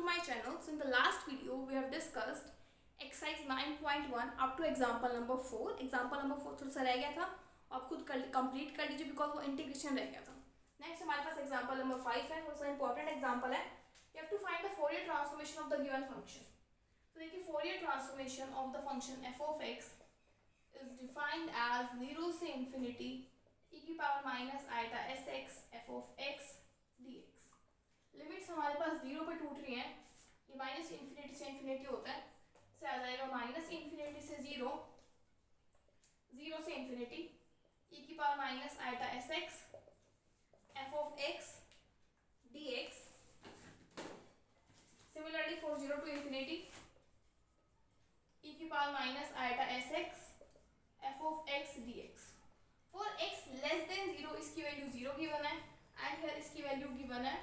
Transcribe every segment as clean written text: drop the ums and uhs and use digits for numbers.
to my channel. So in the last video we have discussed exercise 9.1 up to example number 4. Example number 4 थोड़ा सा रह गया था, आप खुद कंप्लीट कर लीजिए बिकॉज वो इंटीग्रेशन रह गया था. नेक्स्ट हमारे पास एग्जाम्पल नंबर 5 है, थोड़ा सा इंपॉर्टेंट एग्जाम्पल है. You have to find the Fourier transformation of the given function. तो देखिए Fourier transformation of the function f of x is defined as 0 से infinity e की power minus eta sx f of x dx. Limits हमारे पास 0 पे टूट रही हैं, ये माइनस इन्फिनिटी से इन्फिनिटी होता है, से आ जाएगा माइनस इन्फिनिटी से 0, 0 से इन्फिनिटी e की power minus eta sx f of x dx. Similarly for 0 to infinity e की power minus eta sx f of x dx. For x less than 0 इसकी वैल्यू 0 गिवन है and here इसकी value given है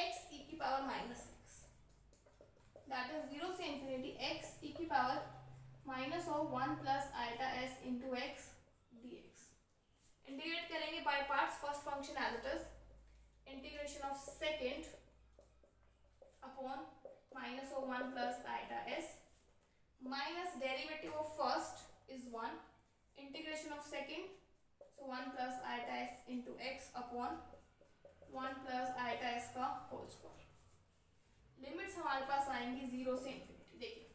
x e की power minus x, that is 0 से infinity x e की power minus of 1 plus eta s into x dx. Integrate करेंगे by parts. First function as it is integration of second upon minus of 1 plus eta s minus derivative of first is 1, integration of second so 1 plus eta s into x upon 1 plus eta s का whole square. Limits हमारे पास आएंगी 0 से infinity. देखिए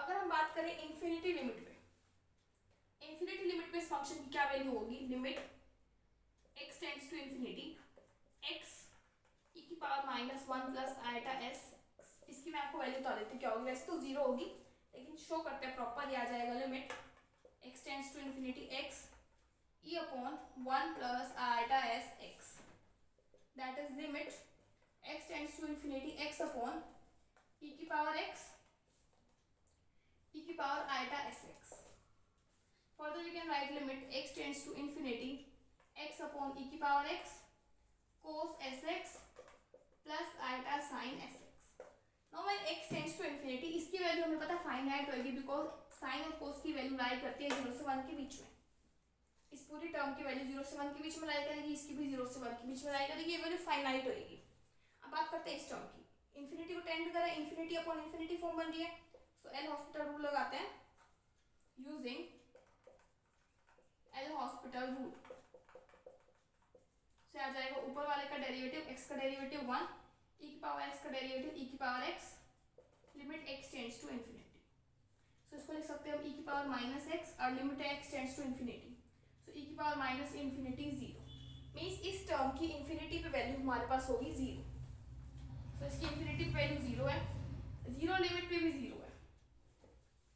अगर हम बात करें इंफिनिटी लिमिट पे, इंफिनिटी लिमिट पे इस फंक्शन की क्या वैल्यू होगी. Limit x tends to infinity x e की power minus 1 plus eta s. इसकी मैं आपको वैल्यू बता देती हूँ क्या होगी. वैसे तो 0 होगी लेकिन शो करते हैं प्रॉपर. आ जाएगा limit x tends to infinity x e upon 1 plus eta s x, that is limit x tends to infinity x upon e की पावर x e की power eta sx. Further we can write limit x tends to infinity x upon e की power x cos sx plus eta sin sx. Now when x tends to infinity इसकी value हमें पता finite होगी because sin और cos की वैल्यू lie करती है 0 से 1 के बीच में. इस पूरी टर्म की वैल्यू 0 से 1 के बीच में लाई करेगी, इसकी भी 0 से 1 के बीच में लाई करेगी. ये वैल्यू फाइनाइट होगी. अब बात करते हैं इस टर्म की. इंफिनिटी को टेंड करें, इंफिनिटी अपॉन इंफिनिटी फॉर्म बन रही है. सो एल हॉस्पिटल रूल लगाते हैं. यूजिंग एल हॉस्पिटल रूल से आ जाएगा ऊपर वाले का डेरिवेटिव x का डेरिवेटिव 1 e की पावर x का डेरिवेटिव e की power x limit x tends to infinity. So इसको लिख सकते हैं हम e की पावर माइनस x और लिमिट है x टेंड्स टू इंफिनिटी. तो e की पावर माइनस इंफिनिटी 0 मीन्स इस टर्म की इंफिनिटी पे वैल्यू हमारे पास होगी 0. तो इसकी इंफिनिटी पे वैल्यू 0 है, 0 लिमिट पे भी 0 है.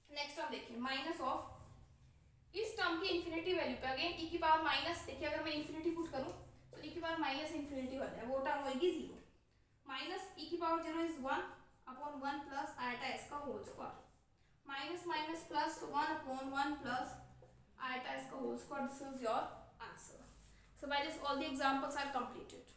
नेक्स्ट टर्म देखिए माइनस ऑफ इस टर्म की इंफिनिटी वैल्यू पे अगेन e की पावर माइनस. देखिए अगर मैं इंफिनिटी पुट करूं तो e की पावर माइनस इंफिनिटी हो जाए, वो टर्म होगी 0. माइनस e की power 0 is 1 upon 1 plus eta s का whole square. Minus minus plus 1 upon 1 plus eta s का whole square. This is your answer. So by this all the examples are completed.